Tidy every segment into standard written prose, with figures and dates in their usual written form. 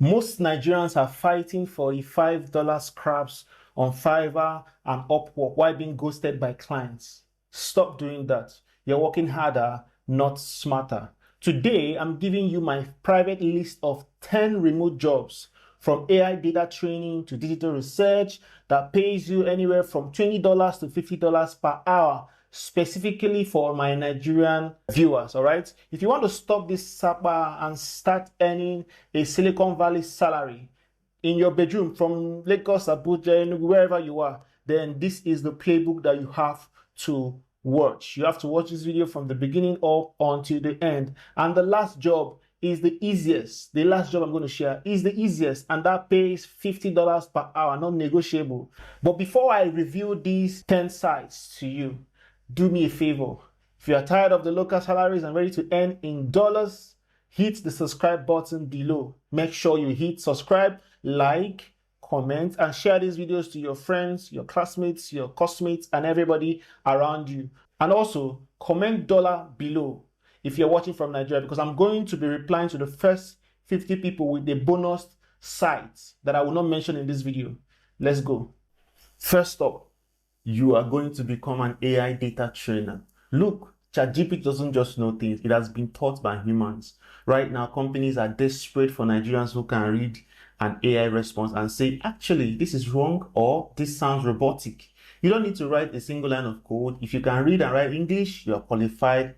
Most Nigerians are fighting for $5 scraps on Fiverr and Upwork while being ghosted by clients. Stop doing that. You're working harder, not smarter. Today, I'm giving you my private list of 10 remote jobs, from AI data training to digital research, that pays you anywhere from $20 to $50 per hour, specifically for my Nigerian viewers. All right, if you want to stop this sapa and start earning a Silicon Valley salary in your bedroom from Lagos, Abuja, wherever you are, then this is the playbook that you have to watch. You have to watch this video from the beginning up until the end. And the last job is the easiest. The last job I'm going to share is the easiest, and that pays $50 per hour, not negotiable. But before I reveal these 10 sites to you, do me a favor. If you are tired of the local salaries and ready to earn in dollars, hit the subscribe button below. Make sure you hit subscribe, like, comment, and share these videos to your friends, your classmates, your classmates, and everybody around you. And also, comment dollar below if you're watching from Nigeria, because I'm going to be replying to the first 50 people with the bonus sites that I will not mention in this video. Let's go. First up, you are going to become an AI data trainer. Look, ChatGPT doesn't just know things. It has been taught by humans. Right now, companies are desperate for Nigerians who can read an AI response and say, actually, this is wrong, or this sounds robotic. You don't need to write a single line of code. If you can read and write English, you are qualified.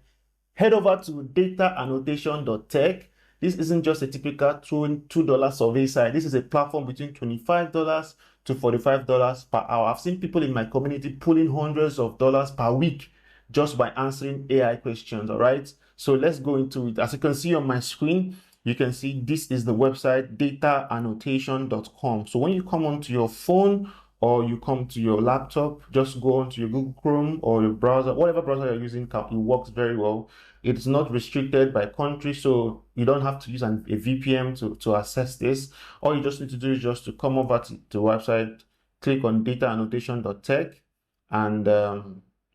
Head over to dataannotation.tech. This isn't just a typical $2 survey site. This is a platform between $25 to $45 per hour. I've seen people in my community pulling hundreds of dollars per week just by answering AI questions, all right? So let's go into it. As you can see on my screen, you can see this is the website, dataannotation.com. So when you come onto your phone or you come to your laptop, just go onto your Google Chrome or your browser, whatever browser you're using, it works very well. It's not restricted by country, so you don't have to use a VPN to access this. All you just need to do is just to come over to the website, click on dataannotation.tech, and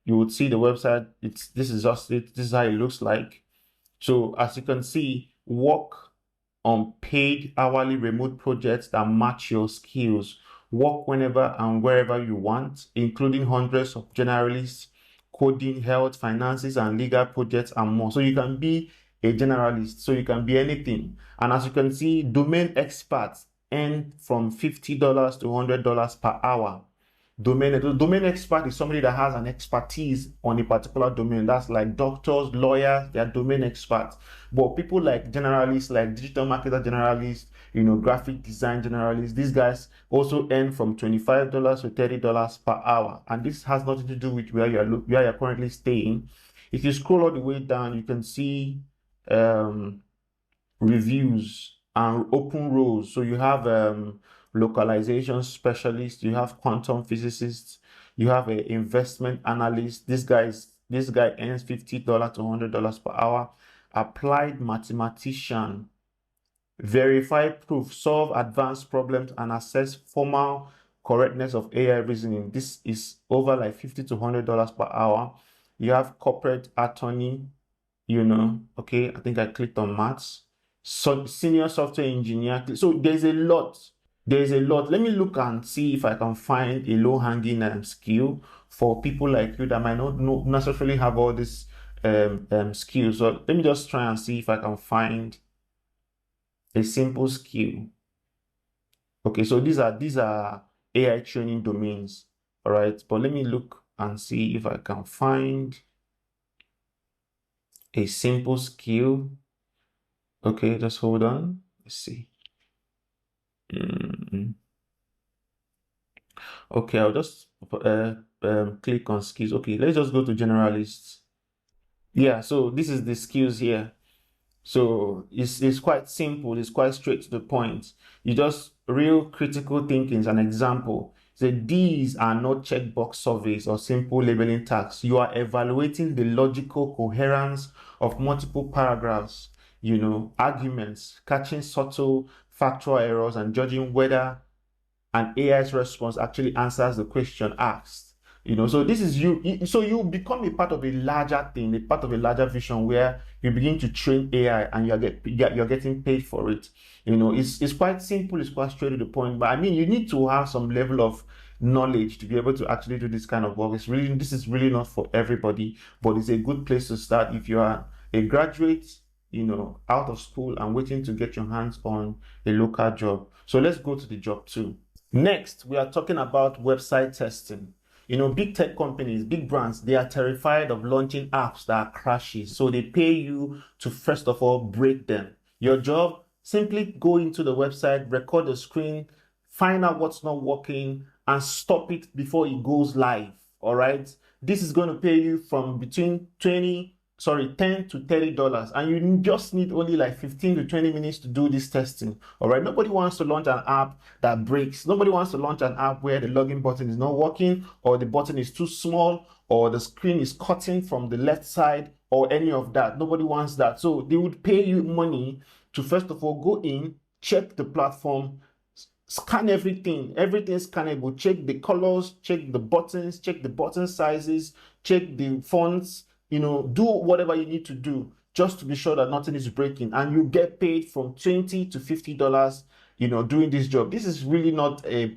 you would see the website. This is just it. This is how it looks like. So as you can see, work on paid hourly remote projects that match your skills. Work whenever and wherever you want, including hundreds of generalists, coding, health, finances, and legal projects, and more. So you can be a generalist, so you can be anything. And as you can see, domain experts earn from $50 to $100 per hour. Domain expert is somebody that has an expertise on a particular domain. That's like doctors, lawyers, they are domain experts. But people like generalists, like digital marketer generalists, graphic design generalists, these guys also earn from $25 to $30 per hour. And this has nothing to do with where you're currently staying. If you scroll all the way down, you can see reviews and open roles. So you have localization specialist, you have quantum physicists, you have an investment analyst. This guy earns $50 to $100 per hour. Applied mathematician, verify proof, solve advanced problems, and assess formal correctness of AI reasoning. This is over like $50 to $100 per hour. You have corporate attorney, okay, I think I clicked on maths. So senior software engineer. So there's a lot. Let me look and see if I can find a low-hanging skill for people like you that might not necessarily have all these skills. So let me just try and see if I can find a simple skill. Okay, so these are AI training domains, all right? But let me look and see if I can find a simple skill. Okay, just hold on. Let's see. Okay, I'll just click on skills. Okay, let's just go to generalists. Yeah, so this is the skills here. So it's quite simple. It's quite straight to the point. You just real critical thinking is an example. So these are not checkbox surveys or simple labeling tasks. You are evaluating the logical coherence of multiple paragraphs, arguments, catching subtle factual errors, and judging whether an AI's response actually answers the question asked. So this is so you become a part of a larger thing, a part of a larger vision where you begin to train AI and you're getting paid for it. It's quite simple, it's quite straight to the point, but I mean, you need to have some level of knowledge to be able to actually do this kind of work. This is really not for everybody, but it's a good place to start if you are a graduate, out of school and waiting to get your hands on a local job. So let's go to the job too. Next, we are talking about website testing. Big tech companies, big brands, they are terrified of launching apps that are crashy. So they pay you to first of all break them. Your job, simply go into the website, record the screen, find out what's not working, and stop it before it goes live. All right. This is going to pay you from between $10 to $30, and you just need only like 15 to 20 minutes to do this testing. All right. Nobody wants to launch an app that breaks. Nobody wants to launch an app where the login button is not working, or the button is too small, or the screen is cutting from the left side, or any of that. Nobody wants that. So they would pay you money to first of all go in, check the platform, scan everything scannable, check the colors, check the buttons, check the button sizes, check the fonts, do whatever you need to do just to be sure that nothing is breaking, and you get paid from $20 to $50 doing this job. This is really not a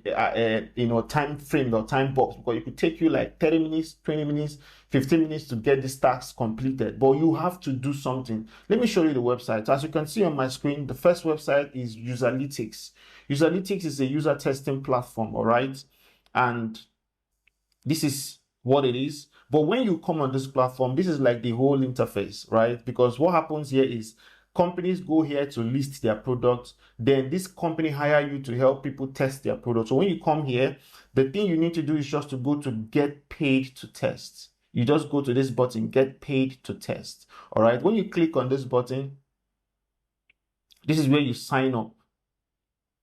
time frame or time box, because it could take you like 30 minutes, 20 minutes, 15 minutes to get this task completed, but you have to do something. Let me show you the website. As you can see on my screen, the first website is Userlytics. Userlytics is a user testing platform, all right? And this is what it is. But when you come on this platform, this is like the whole interface, right? Because what happens here is companies go here to list their products. Then this company hire you to help people test their products. So when you come here, the thing you need to do is just to go to get paid to test. You just go to this button, get paid to test. All right. When you click on this button, this is where you sign up.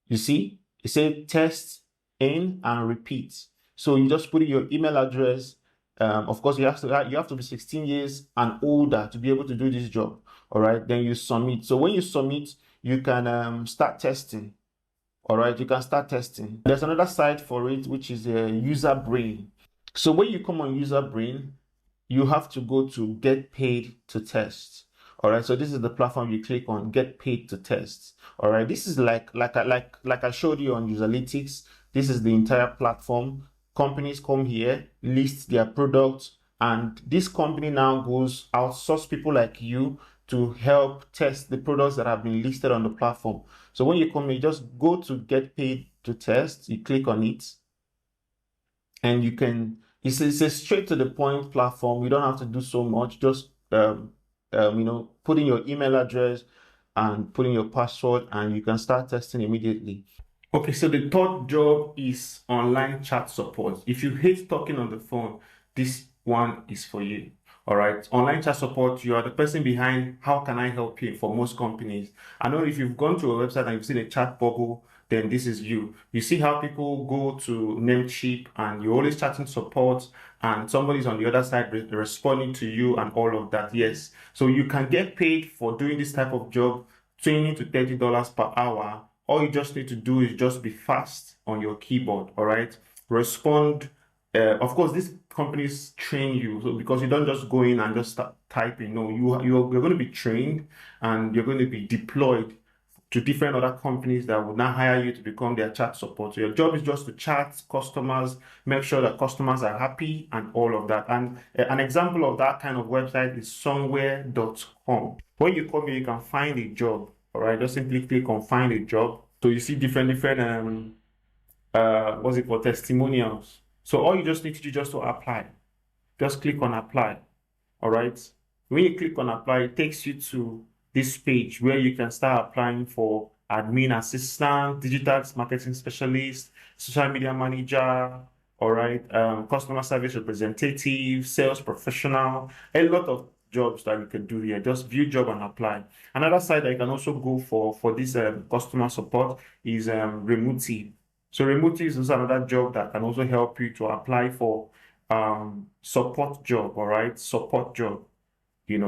You see, it says test in and repeat. So you just put in your email address. Of course, you have to be 16 years and older to be able to do this job. All right. Then you submit. So when you submit, you can start testing. All right. You can start testing. There's another site for it, which is User Brain. So when you come on User Brain, you have to go to get paid to test. All right, so this is the platform you click on, get paid to test. All right, this is like I showed you on Userlytics. This is the entire platform. Companies come here, list their products, and this company now goes outsource people like you to help test the products that have been listed on the platform. So when you come here, just go to get paid to test, you click on it, and you can, it's a straight to the point platform. You don't have to do so much. Just put in your email address and put in your password, and you can start testing immediately. Okay, so the third job is online chat support. If you hate talking on the phone, this one is for you. All right, online chat support, you are the person behind how can I help you for most companies. I know if you've gone to a website and you've seen a chat bubble, then this is you. You see how people go to Namecheap and you're always chatting support and somebody's on the other side responding to you and all of that. Yes. So you can get paid for doing this type of job, $20 to $30 per hour. All you just need to do is just be fast on your keyboard. All right. Respond. Of course, these companies train you, so because you don't just go in and just start typing. No, you're going to be trained and you're going to be deployed to different other companies that will now hire you to become their chat support. So your job is just to chat customers, make sure that customers are happy and all of that. And an example of that kind of website is somewhere.com. When you come here, you can find a job. All right, just simply click on find a job. So you see different testimonials. So all you just need to do just to apply. Just click on apply. All right. When you click on apply, it takes you to this page where you can start applying for admin assistant, digital marketing specialist, social media manager, all right, customer service representative, sales professional, a lot of jobs that you can do here. Just view job and apply. Another site that you can also go for this customer support is Remotive. So Remotive is also another job that can also help you to apply for support job, all right, support job,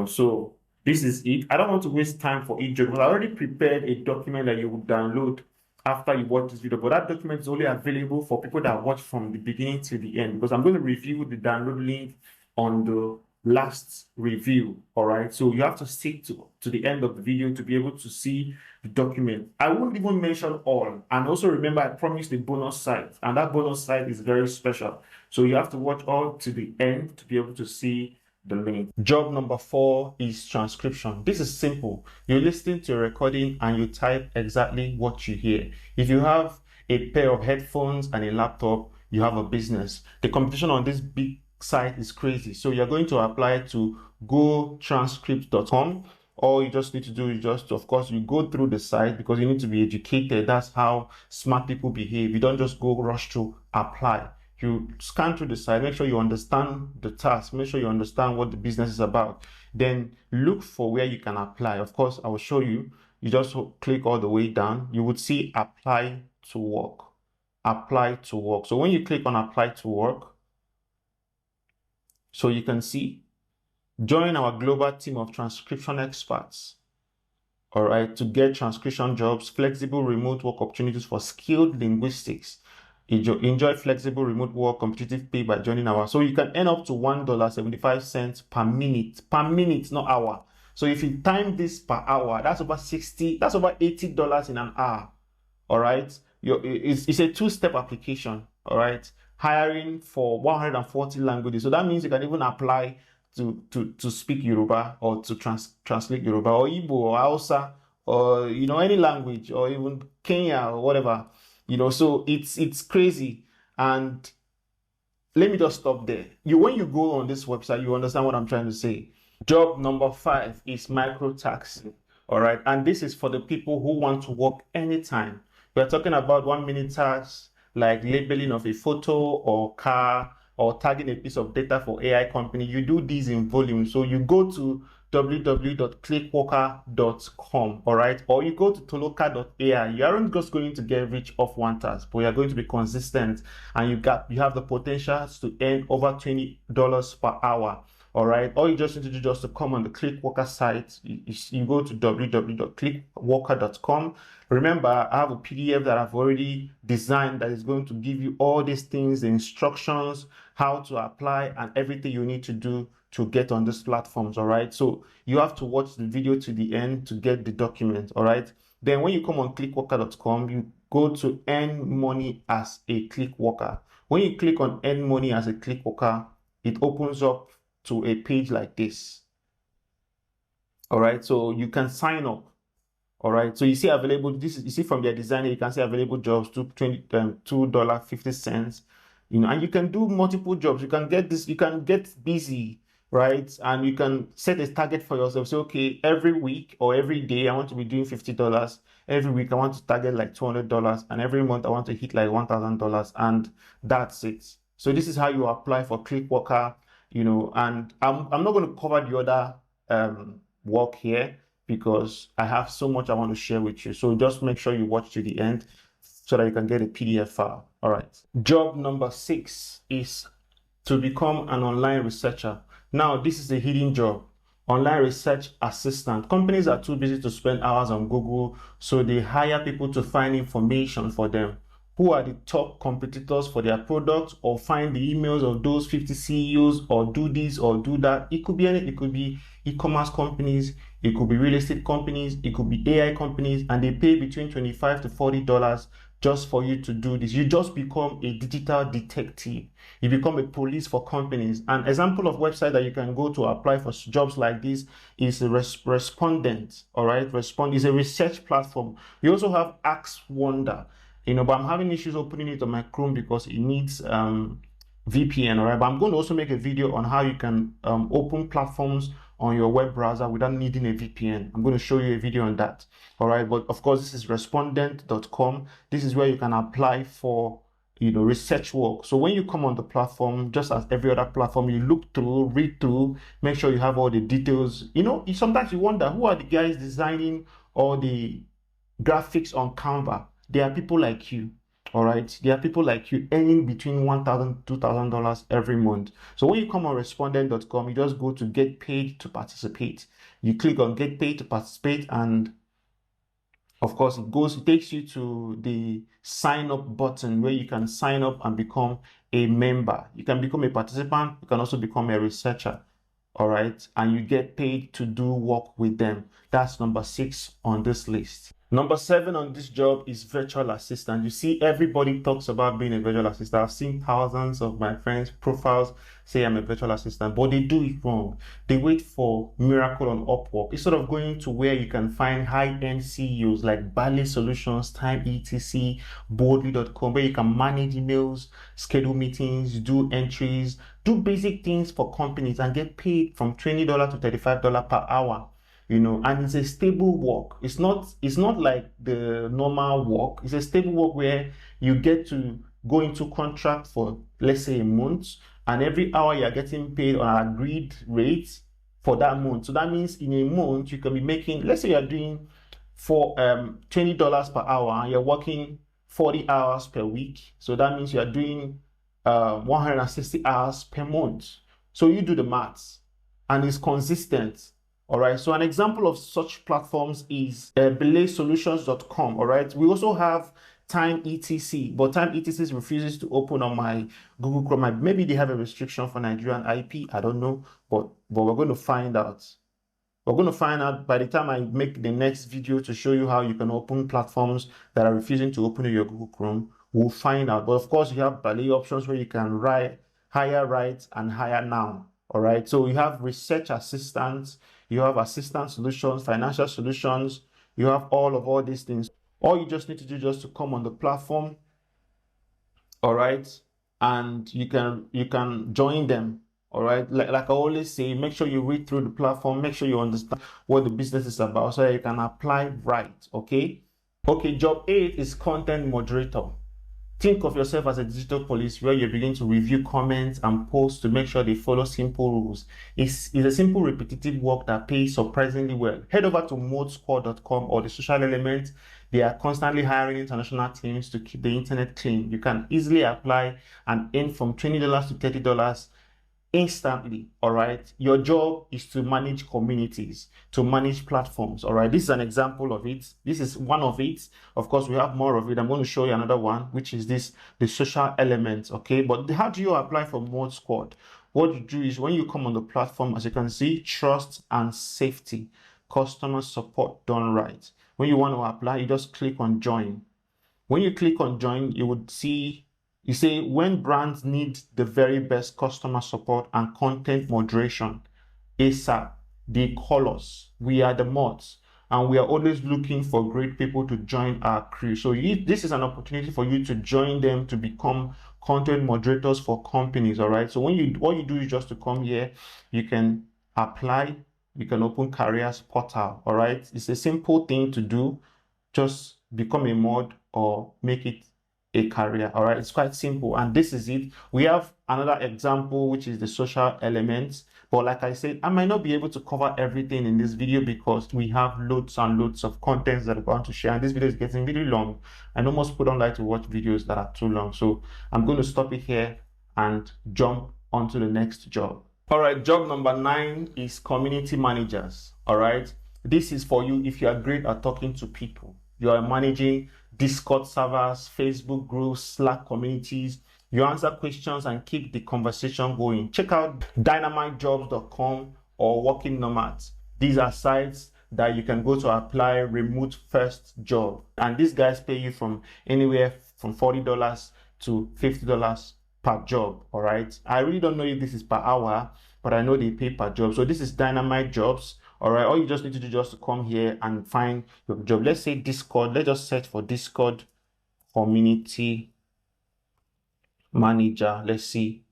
so this is it. I don't want to waste time for each job because I already prepared a document that you would download after you watch this video, but that document is only available for people that watch from the beginning to the end, because I'm going to review the download link on the last review. All right, so you have to stick to the end of the video to be able to see the document. I won't even mention all. And also remember, I promised the bonus site, and that bonus site is very special, so you have to watch all to the end to be able to see the link. Job number 4 is transcription. This is simple. You listen to a recording and you type exactly what you hear. If you have a pair of headphones and a laptop, you have a business. The competition on this big site is crazy. So you're going to apply to gotranscript.com. All you just need to do is just, of course, you go through the site because you need to be educated. That's how smart people behave. You don't just go rush to apply. You scan through the site, make sure you understand the task, make sure you understand what the business is about. Then look for where you can apply. Of course, I will show you. You just click all the way down. You would see apply to work. Apply to work. So when you click on apply to work, so you can see, join our global team of transcription experts. All right, to get transcription jobs, flexible remote work opportunities for skilled linguistics. Enjoy flexible remote work, competitive pay by joining our. So you can earn up to $1.75 per minute, not hour. So if you time this per hour, that's over $80 in an hour. All right, it's a two-step application. All right, hiring for 140 languages. So that means you can even apply to speak Yoruba, or to translate Yoruba, or Igbo, or Hausa, or any language, or even Kenya, or whatever. So it's crazy. And let me just stop there. When you go on this website, you understand what I'm trying to say. Job number 5 is microtask. All right, and this is for the people who want to work anytime. We're talking about 1-minute tasks like labeling of a photo or car, or tagging a piece of data for AI company. You do these in volume. So you go to www.clickworker.com, all right, or you go to toloka.ai. You aren't just going to get rich off one task, but you're going to be consistent, and you have the potential to earn over $20 per hour. All right, all you just need to do just to come on the Clickworker site. You go to www.clickworker.com. Remember, I have a PDF that I've already designed that is going to give you all these things, the instructions, how to apply, and everything you need to do to get on these platforms. All right, so you have to watch the video to the end to get the document. All right, then when you come on clickworker.com, you go to earn money as a Clickworker. When you click on earn money as a Clickworker, it opens up to a page like this. All right, so you can sign up. All right, so you see available, you see from their designer, you can see available jobs to $2.50, and you can do multiple jobs. You can get busy, right? And you can set a target for yourself. Say, okay, every week or every day I want to be doing $50. Every week I want to target like $200, and every month I want to hit like $1,000, and that's it. So this is how you apply for Clickworker. And I'm not going to cover the other work here because I have so much I want to share with you. So just make sure you watch to the end so that you can get a PDF file. All right. Job number 6 is to become an online researcher. Now, this is a hidden job. Online research assistant. Companies are too busy to spend hours on Google, so they hire people to find information for them. Who are the top competitors for their products, or find the emails of those 50 CEOs, or do this or do that. It could be it could be e-commerce companies, it could be real estate companies, it could be AI companies, and they pay between $25 to $40 just for you to do this. You just become a digital detective. You become a police for companies. An example of website that you can go to apply for jobs like this is Respondent. All right, Respond is a research platform. We also have Ask Wonder. But I'm having issues opening it on my Chrome because it needs VPN. All right, but I'm going to also make a video on how you can open platforms on your web browser without needing a VPN. I'm going to show you a video on that. All right, but of course this is respondent.com. This is where you can apply for research work. So when you come on the platform, just as every other platform, you look through, read through, make sure you have all the details. Sometimes you wonder, who are the guys designing all the graphics on Canva? There are people like you. All right, there are people like you earning between $1,000 to $2,000 every month. So when you come on respondent.com, you just go to get paid to participate. You click on get paid to participate, and Of course, it takes you to the sign up button where you can sign up and become a member. You can become a participant. You can also become a researcher. All right. And you get paid to do work with them. That's number 6 on this list. Number 7 on this job is virtual assistant. You see, everybody talks about being a virtual assistant. I've seen thousands of my friends' profiles say I'm a virtual assistant, but they do it wrong. They wait for miracle on Upwork. Instead of going to where you can find high-end CEOs like Bally Solutions, Time ETC, Boldly.com, where you can manage emails, schedule meetings, do entries, do basic things for companies and get paid from $20 to $35 per hour. And it's a stable work. It's not like the normal work. It's a stable work where you get to go into contract for, let's say, a month, and every hour you're getting paid on an agreed rate for that month. So that means in a month you can be making, let's say you're doing for $20 per hour and you're working 40 hours per week. So that means you're doing 160 hours per month. So you do the maths, and it's consistent. All right, so an example of such platforms is belaysolutions.com. All right, we also have Time ETC, but Time ETC refuses to open on my Google Chrome. Maybe they have a restriction for Nigerian IP. I don't know, but we're going to find out. We're going to find out by the time I make the next video to show you how you can open platforms that are refusing to open in your Google Chrome. We'll find out. But of course, you have Belay options where you can hire right and hire now. All right, so you have research assistants, you have assistant solutions, financial solutions, you have all these things. All you just need to do is just to come on the platform, all right, and you can join them. All right, like I always say, make sure you read through the platform, make sure you understand what the business is about so that you can apply right. Okay, job 8 is content moderator. Think of yourself as a digital police where you begin to review comments and posts to make sure they follow simple rules. It's a simple, repetitive work that pays surprisingly well. Head over to modescore.com or the social element. They are constantly hiring international teams to keep the internet clean. You can easily apply and earn from $20 to $30 instantly. All right, your job is to manage communities, to manage platforms. All right, this is an example of it. This is one of it. Of course, we have more of it. I'm going to show you another one, which is the social element. Okay, but how do you apply for Mod Squad? What you do is when you come on the platform, as you can see, trust and safety, customer support done right. When you want to apply, you just click on join. When you click on join, you would see, you say, when brands need the very best customer support and content moderation ASAP, they call us. We are the mods, and we are always looking for great people to join our crew. So this is an opportunity for you to join them to become content moderators for companies. All right, so what you do is just to come here, you can apply, you can open careers portal. All right, it's a simple thing to do. Just become a mod or make it a career. All right, it's quite simple, and this is it. We have another example, which is the social elements, but like I said, I might not be able to cover everything in this video because we have loads and loads of contents that I'm going to share, and this video is getting really long, and most people don't like to watch videos that are too long, so I'm going to stop it here and jump onto the next job. All right, job number 9 is community managers. All right, this is for you if you are great at talking to people. You are managing Discord servers, Facebook groups, Slack communities. You answer questions and keep the conversation going. Check out dynamitejobs.com or Working Nomads. These are sites that you can go to apply remote first job. And these guys pay you from anywhere from $40 to $50 per job. All right. I really don't know if this is per hour, but I know they pay per job. So this is Dynamite Jobs. All right, all you just need to do is just to come here and find your job. Let's say Discord. Let's just search for Discord community manager. Let's see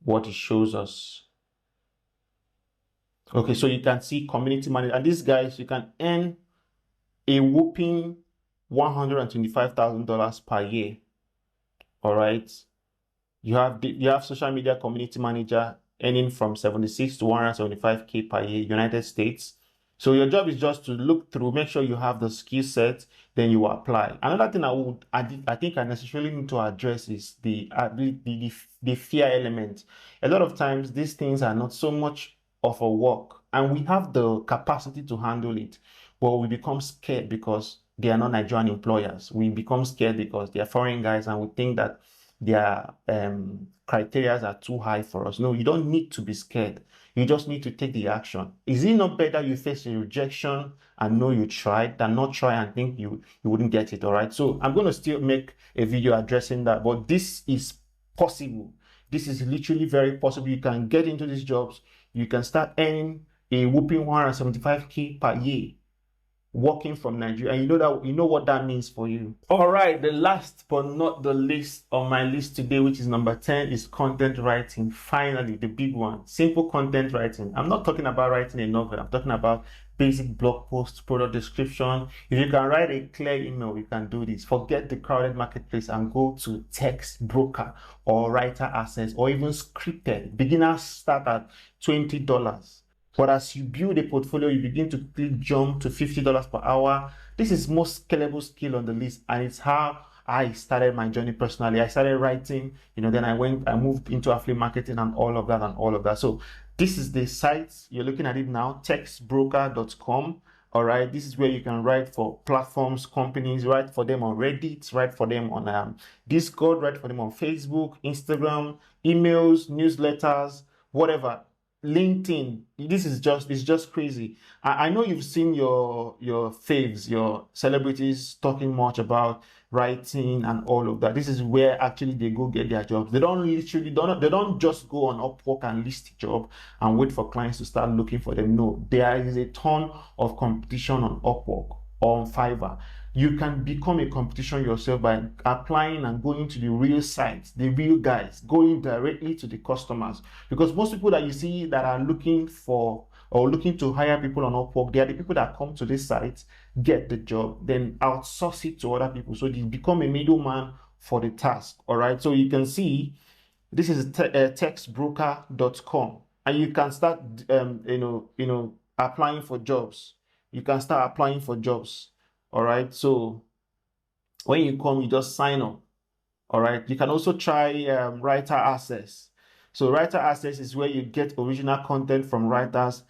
what it shows us. Okay, so you can see community manager, and these guys, you can earn a whopping $125,000 per year. All right, you have social media community manager earning from 76 to 175K per year, United States. So your job is just to look through, make sure you have the skill set, then you apply. Another thing I think I necessarily need to address is the fear element. A lot of times these things are not so much of a work, and we have the capacity to handle it. but we become scared because they are not Nigerian employers. We become scared because they are foreign guys, and we think that their criteria are too high for us. No, you don't need to be scared. You just need to take the action. Is it not better you face a rejection and know you tried than not try and think you wouldn't get it? All right. So I'm going to still make a video addressing that, but this is possible. This is literally very possible. You can get into these jobs. You can start earning a whooping 175K per year working from Nigeria, and you know what that means for you. All right, the last but not the least on my list today, which is number 10, is content writing. Finally, the big one, simple content writing. I'm not talking about writing a novel. I'm talking about basic blog posts, product description. If you can write a clear email, you can do this. Forget the crowded marketplace and go to text broker or writer access or even scripted. Beginners start at $20. But as you build a portfolio, you begin to jump to $50 per hour. This is most scalable skill on the list, and it's how I started my journey personally. I started writing, then I moved into affiliate marketing and all of that. So this is the site you're looking at it now, textbroker.com. All right, this is where you can write for platforms, companies, write for them on Reddit, write for them on Discord, write for them on Facebook, Instagram, emails, newsletters, whatever. LinkedIn, it's just crazy. I know you've seen your faves, your celebrities talking much about writing and all of that. This is where actually they go get their jobs. They don't just go on Upwork and list a job and wait for clients to start looking for them. No, there is a ton of competition on Upwork or on Fiverr. You can become a competition yourself by applying and going to the real sites, the real guys, going directly to the customers. Because most people that you see that are looking for or looking to hire people on Upwork, they are the people that come to this site, get the job, then outsource it to other people. So they become a middleman for the task. All right. So you can see this is textbroker.com, and you can start, applying for jobs. You can start applying for jobs. All right, so when you come, you just sign up. All right, you can also try writer access. So writer access is where you get original content from writers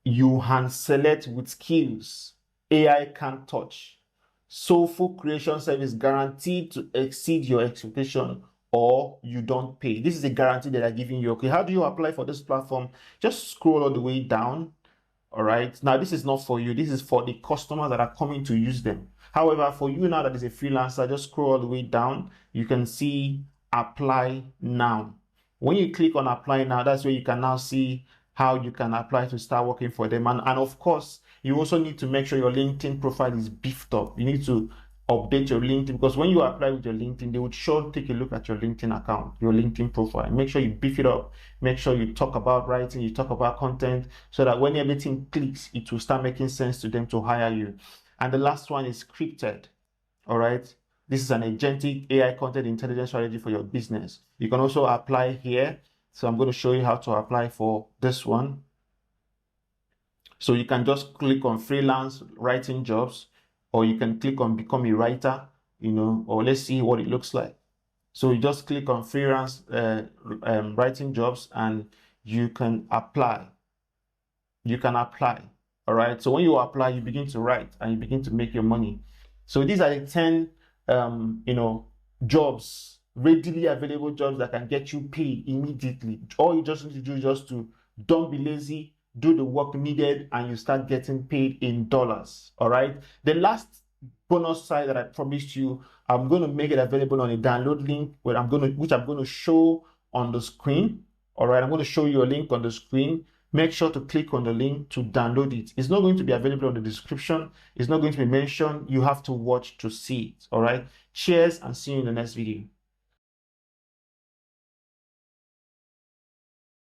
you hand select with skills AI can't touch. Soulful creation service guaranteed to exceed your expectation, or you don't pay. This is a guarantee that I'm giving you. Okay, how do you apply for this platform? Just scroll all the way down. All right, now this is not for you. This is for the customers that are coming to use them. However, for you now that is a freelancer, just scroll all the way down. You can see apply now. When you click on apply now, that's where you can now see how you can apply to start working for them. And of course, you also need to make sure your LinkedIn profile is beefed up. You need to update your LinkedIn, because when you apply with your LinkedIn, they would sure take a look at your LinkedIn account, your LinkedIn profile. Make sure you beef it up. Make sure you talk about writing, you talk about content, so that when everything clicks, it will start making sense to them to hire you. And the last one is scripted. All right. This is an agentic AI content intelligence strategy for your business. You can also apply here. So I'm going to show you how to apply for this one. So you can just click on freelance writing jobs, or you can click on become a writer, or let's see what it looks like. So you just click on freelance writing jobs, and you can apply. You can apply. All right. So when you apply, you begin to write and you begin to make your money. So these are the 10, jobs, readily available jobs that can get you paid immediately. All you just need to do is just to don't be lazy, do the work needed, and you start getting paid in dollars. All right. The last bonus site that I promised you, I'm going to make it available on a download link which I'm going to show on the screen. All right. I'm going to show you a link on the screen. Make sure to click on the link to download it. It's not going to be available on the description. It's not going to be mentioned. You have to watch to see it. All right. Cheers, and see you in the next video.